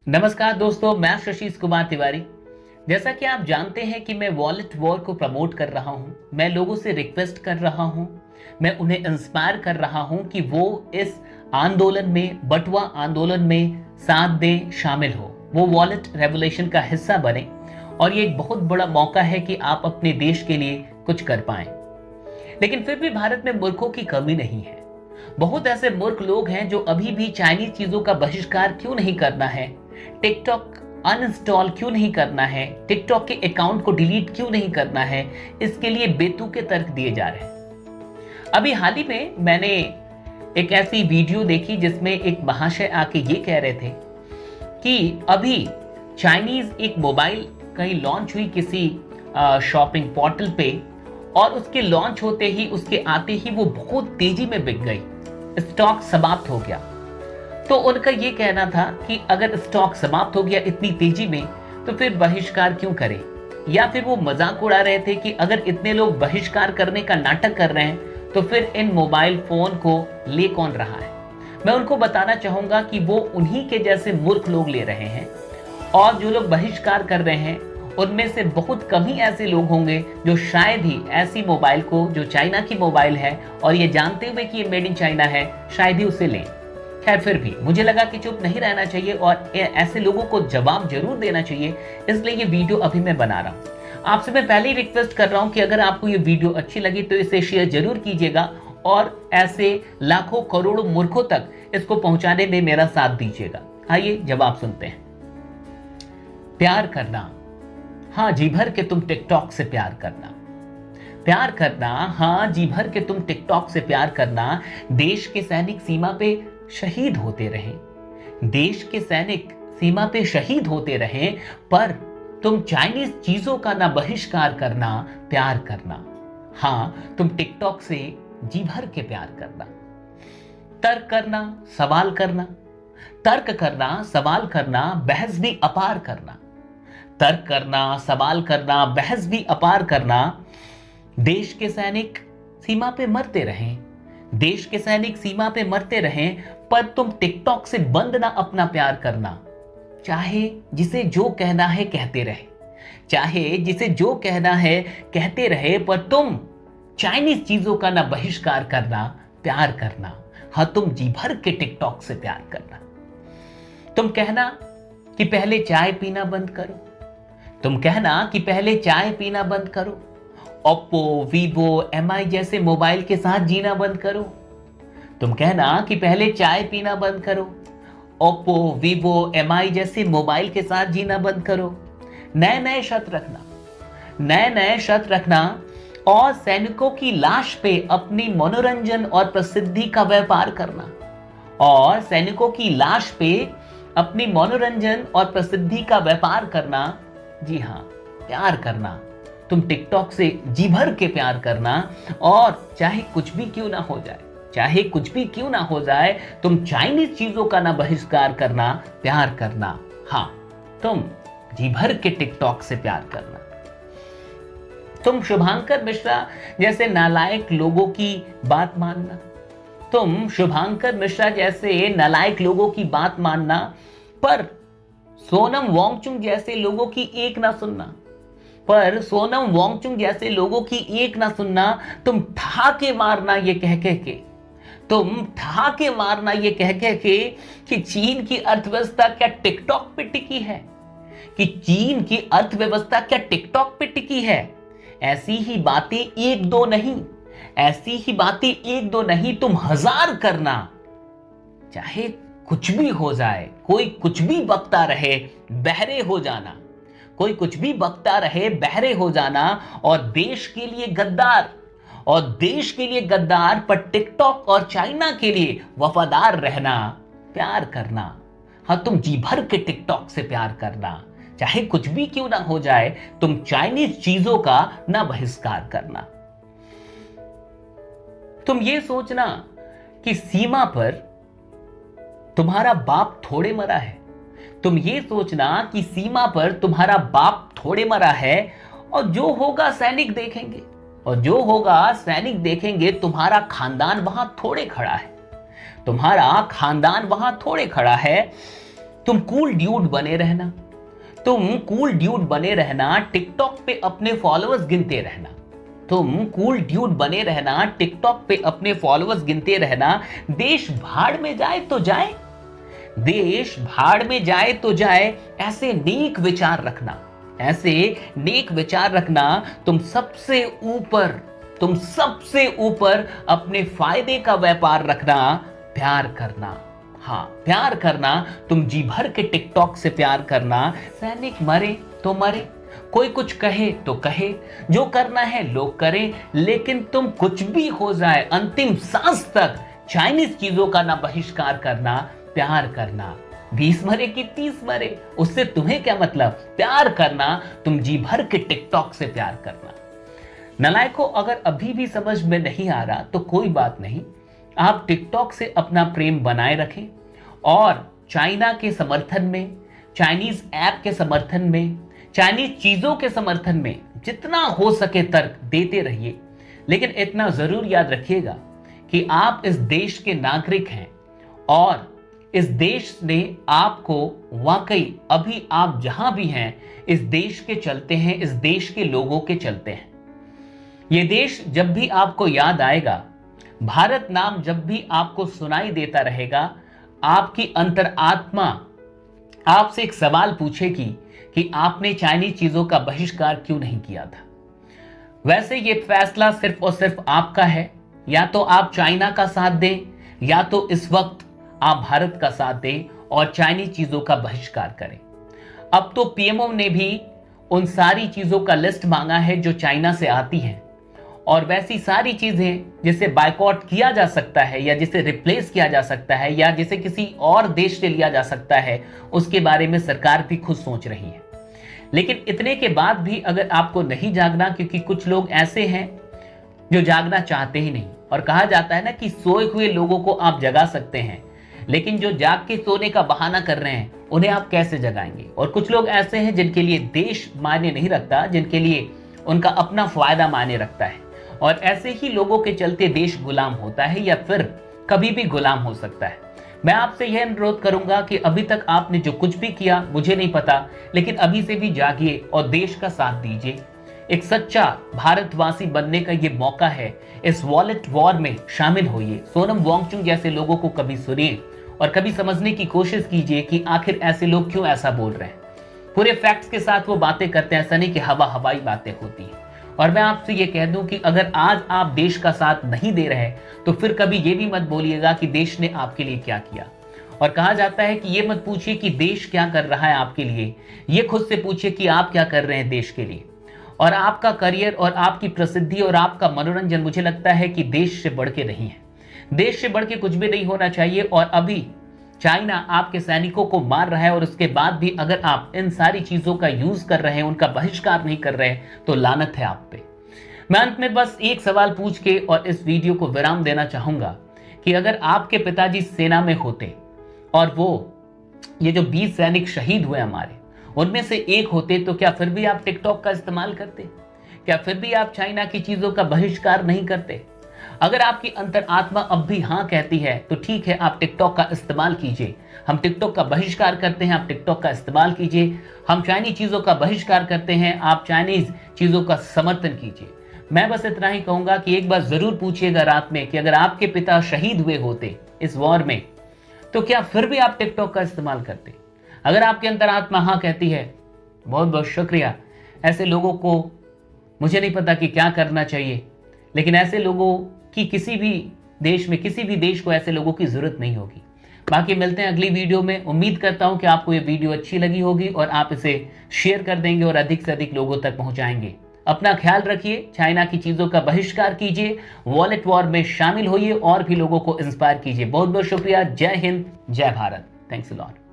नमस्कार दोस्तों, मैं शशीष कुमार तिवारी। जैसा कि आप जानते हैं कि मैं वॉलेट वॉर को प्रमोट कर रहा हूं, मैं लोगों से रिक्वेस्ट कर रहा हूं, मैं उन्हें इंस्पायर कर रहा हूं कि वो इस आंदोलन में, बटुआ आंदोलन में साथ दें, शामिल हो, वो वॉलेट रेवोल्यूशन का हिस्सा बने। और ये एक बहुत बड़ा मौका है कि आप अपने देश के लिए कुछ कर पाएं। लेकिन फिर भी भारत में मूर्खों की कमी नहीं है। बहुत ऐसे मूर्ख लोग हैं जो अभी भी चाइनीज चीजों का बहिष्कार क्यों नहीं करना है, टिकटॉक अनइंस्टॉल क्यों नहीं करना है, टिकटॉक के अकाउंट को डिलीट क्यों नहीं करना है, इसके लिए बेतुके तर्क दिए जा रहे हैं। अभी हाल ही में मैंने एक ऐसी वीडियो देखी जिसमें एक महाशय आके ये कह रहे थे कि अभी चाइनीज एक मोबाइल कहीं लॉन्च हुई किसी शॉपिंग पोर्टल पे, और उसके लॉन्च होते ही, उसके आते ही वो बहुत तेजी में बिक गई, स्टॉक समाप्त हो गया। तो उनका ये कहना था कि अगर स्टॉक समाप्त हो गया इतनी तेजी में तो फिर बहिष्कार क्यों करें, या फिर वो मजाक उड़ा रहे थे कि अगर इतने लोग बहिष्कार करने का नाटक कर रहे हैं तो फिर इन मोबाइल फोन को ले कौन रहा है। मैं उनको बताना चाहूंगा कि वो उन्हीं के जैसे मूर्ख लोग ले रहे हैं, और जो लोग बहिष्कार कर रहे हैं उनमें से बहुत कम ही ऐसे लोग होंगे जो शायद ही ऐसी मोबाइल को, जो चाइना की मोबाइल है और ये जानते हुए कि ये मेड इन चाइना है, शायद ही उसे लें। खैर, फिर भी मुझे लगा कि चुप नहीं रहना चाहिए और ऐसे लोगों को जवाब जरूर देना चाहिए, इसलिए ये वीडियो अभी मैं बना रहा हूं। आपसे मैं पहले ही रिक्वेस्ट कर रहा हूं कि अगर आपको ये वीडियो अच्छी लगी तो इसे शेयर जरूर कीजिएगा और ऐसे लाखों करोड़ों मूर्खों तक इसको पहुंचाने में मेरा साथ दीजिएगा। आइए जवाब सुनते हैं। प्यार करना, हाँ जी भर के तुम टिकटॉक से प्यार करना। प्यार करना, हाँ जी भर के तुम टिकटॉक से प्यार करना। देश के सैनिक सीमा पे शहीद होते रहे, देश के सैनिक सीमा पे शहीद होते रहे, पर तुम चाइनीज चीजों का ना बहिष्कार करना, प्यार करना। हाँ, तुम टिकटॉक से जी भर के प्यार करना। तर्क करना, सवाल करना, तर्क करना, सवाल करना, बहस भी अपार करना। तर्क करना, सवाल करना, बहस भी अपार करना। देश के सैनिक सीमा पे मरते रहें, देश के सैनिक सीमा पे मरते रहें, पर तुम टिकटॉक से बंद ना अपना प्यार करना। चाहे जिसे जो कहना है कहते रहे, चाहे जिसे जो कहना है कहते रहे, पर तुम चाइनीज चीजों का ना बहिष्कार करना, प्यार करना। हाँ, तुम जी भर के टिकटॉक से प्यार करना। तुम कहना कि पहले चाय पीना बंद करो, तुम कहना कि पहले चाय पीना बंद करो, ओप्पो, वीवो, एमआई जैसे मोबाइल के साथ जीना बंद करो। तुम कहना कि पहले चाय पीना बंद करो, ओप्पो, वीवो, एमआई जैसे मोबाइल के साथ जीना बंद करो। नए नए शर्त रखना, नए नए शर्त रखना, और सैनिकों की लाश पे अपनी मनोरंजन और प्रसिद्धि का व्यापार करना, और सैनिकों की लाश पे अपनी मनोरंजन और प्रसिद्धि का व्यापार करना। जी हाँ, प्यार करना। तुम टिकटॉक से जी भर के प्यार करना, और चाहे कुछ भी क्यों ना हो जाए, चाहे कुछ भी क्यों ना हो जाए, तुम चाइनीज चीजों का ना बहिष्कार करना, प्यार करना। हाँ, तुम जी भर के टिकटॉक से प्यार करना। तुम शुभांकर मिश्रा जैसे नालायक लोगों की बात मानना, तुम शुभांकर मिश्रा जैसे नालायक लोगों की बात मानना, पर सोनम वांगचुक जैसे लोगों की एक ना सुनना, पर सोनम वांगचुक जैसे लोगों की एक ना सुनना। तुम ठहाके मारना ये कह कह के, तुम ठहाके मारना ये कह कह के कि चीन की अर्थव्यवस्था क्या टिकटॉक पे टिकी है, कि चीन की अर्थव्यवस्था क्या टिकटॉक पे टिकी है। ऐसी ही बातें एक दो नहीं, ऐसी ही बातें एक दो नहीं, तुम हजार करना। चाहे कुछ भी हो जाए, कोई कुछ भी बकता रहे, बहरे हो जाना, कोई कुछ भी बकता रहे, बहरे हो जाना, और देश के लिए गद्दार, और देश के लिए गद्दार, पर टिकटॉक और चाइना के लिए वफादार रहना, प्यार करना। हाँ, तुम जी भर के टिकटॉक से प्यार करना। चाहे कुछ भी क्यों ना हो जाए, तुम चाइनीज चीजों का ना बहिष्कार करना। तुम ये सोचना कि सीमा पर तुम्हारा बाप थोड़े मरा है, तुम ये सोचना कि सीमा पर तुम्हारा बाप थोड़े मरा है, और जो होगा सैनिक देखेंगे, और जो होगा सैनिक देखेंगे। तुम्हारा खानदान वहां थोड़े खड़ा है, तुम्हारा खानदान वहां थोड़े खड़ा है। तुम कूल ड्यूड बने रहना, तुम कूल ड्यूड बने रहना, टिकटॉक पे अपने फॉलोअर्स गिनते रहना, तुम कूल ड्यूड बने रहना, टिकटॉक पे अपने फॉलोअर्स गिनते रहना। देश भाड़ में जाए तो जाए, देश भाड़ में जाए तो जाए, ऐसे नेक विचार रखना, ऐसे नेक विचार रखना। तुम सबसे ऊपर अपने फायदे का व्यापार रखना, प्यार करना, हाँ प्यार करना। तुम जी भर के टिकटॉक से प्यार करना। सैनिक मरे तो मरे, कोई कुछ कहे तो कहे, जो करना है लोग करें, लेकिन तुम कुछ भी हो जाए अंतिम सांस तक चाइनीज चीजों का ना बहिष्कार करना, प्यार करना। 20 मरे कि 30 मरे, उससे तुम्हें क्या मतलब, प्यार करना। तुम जी भर के टिकटॉक से प्यार करना। नालायकों, अगर अभी भी समझ में नहीं आ रहा तो कोई बात नहीं, आप टिकटॉक से अपना प्रेम बनाए रखें और चाइना के समर्थन में, चाइनीज ऐप के समर्थन में, चाइनीज चीजों के समर्थन में जितना हो सके तर्क देते रहिए। लेकिन इतना जरूर याद रखिएगा कि आप इस देश के नागरिक हैं और इस देश ने आपको वाकई, अभी आप जहां भी हैं, इस देश के चलते हैं, इस देश के लोगों के चलते हैं। ये देश जब भी आपको याद आएगा, भारत नाम जब भी आपको सुनाई देता रहेगा, आपकी अंतरात्मा आपसे एक सवाल पूछेगी कि आपने चाइनीज चीजों का बहिष्कार क्यों नहीं किया था। वैसे ये फैसला सिर्फ और सिर्फ आपका है, या तो आप चाइना का साथ दें या तो इस वक्त आप भारत का साथ दें और चाइनीज चीजों का बहिष्कार करें। अब तो पीएमओ ने भी उन सारी चीजों का लिस्ट मांगा है जो चाइना से आती हैं, और वैसी सारी चीजें जिसे बायकॉट किया जा सकता है या जिसे रिप्लेस किया जा सकता है या जिसे किसी और देश से लिया जा सकता है, उसके बारे में सरकार भी खुद सोच रही है। लेकिन इतने के बाद भी अगर आपको नहीं जागना, क्योंकि कुछ लोग ऐसे हैं जो जागना चाहते ही नहीं, और कहा जाता है ना कि सोए हुए लोगों को आप जगा सकते हैं, लेकिन जो जाग के सोने का बहाना कर रहे हैं उन्हें आप कैसे जगाएंगे। और कुछ लोग ऐसे हैं जिनके लिए देश मायने नहीं रखता, जिनके लिए उनका अपना फायदा मायने रखता है, और ऐसे ही लोगों के चलते देश गुलाम होता है या फिर कभी भी गुलाम हो सकता है। मैं आपसे यह अनुरोध करूंगा कि अभी तक आपने जो कुछ भी किया मुझे नहीं पता, लेकिन अभी से भी जागिए और देश का साथ दीजिए। एक सच्चा भारतवासी बनने का ये मौका है। इस वॉलेट वॉर में शामिल होइए। सोनम वांगचुक जैसे लोगों को कभी सुनिए और कभी समझने की कोशिश कीजिए कि आखिर ऐसे लोग क्यों ऐसा बोल रहे हैं। पूरे फैक्ट्स के साथ वो बातें करते हैं, ऐसा नहीं कि हवाई बातें होती हैं। और मैं आपसे ये कह दूं कि अगर आज आप देश का साथ नहीं दे रहे तो फिर कभी ये भी मत बोलिएगा कि देश ने आपके लिए क्या किया। और कहा जाता है कि ये मत पूछिए कि देश क्या कर रहा है आपके लिए, ये खुद से पूछिए कि आप क्या कर रहे हैं देश के लिए। और आपका करियर और आपकी प्रसिद्धि और आपका मनोरंजन, मुझे लगता है कि देश से बढ़ के नहीं है। देश से बढ़ के कुछ भी नहीं होना चाहिए। और अभी चाइना आपके सैनिकों को मार रहा है और उसके बाद भी अगर आप इन सारी चीजों का यूज कर रहे हैं, उनका बहिष्कार नहीं कर रहे हैं, तो लानत है आप पे। मैं अंत में बस एक सवाल पूछ के और इस वीडियो को विराम देना चाहूंगा कि अगर आपके पिताजी सेना में होते और वो ये जो 20 सैनिक शहीद हुए हमारे, उनमें से एक होते, तो क्या फिर भी आप टिकटॉक का इस्तेमाल करते? क्या फिर भी आप चाइना की चीजों का बहिष्कार नहीं करते? अगर आपकी अंतरात्मा अब भी हाँ कहती है तो ठीक है, आप टिकटॉक का इस्तेमाल कीजिए। हम टिकटॉक का बहिष्कार करते हैं, आप टिकटॉक का इस्तेमाल कीजिए। हम चाइनीज चीजों का बहिष्कार करते हैं, आप चाइनीज चीजों का समर्थन कीजिए। मैं बस इतना ही कहूंगा कि एक बार जरूर पूछिएगा रात में कि अगर आपके पिता शहीद हुए होते इस वॉर में, तो क्या फिर भी आप टिकटॉक का इस्तेमाल करते? अगर आपकी अंतरात्मा हाँ कहती है, बहुत बहुत शुक्रिया। ऐसे लोगों को मुझे नहीं पता कि क्या करना चाहिए, लेकिन ऐसे लोगों की किसी भी देश में, किसी भी देश को ऐसे लोगों की जरूरत नहीं होगी। बाकी मिलते हैं अगली वीडियो में। उम्मीद करता हूं कि आपको ये वीडियो अच्छी लगी होगी और आप इसे शेयर कर देंगे और अधिक से अधिक लोगों तक पहुंचाएंगे। अपना ख्याल रखिए, चाइना की चीजों का बहिष्कार कीजिए, वॉलेट वॉर में शामिल होइए और भी लोगों को इंस्पायर कीजिए। बहुत बहुत शुक्रिया। जय हिंद, जय भारत। Thanks a lot.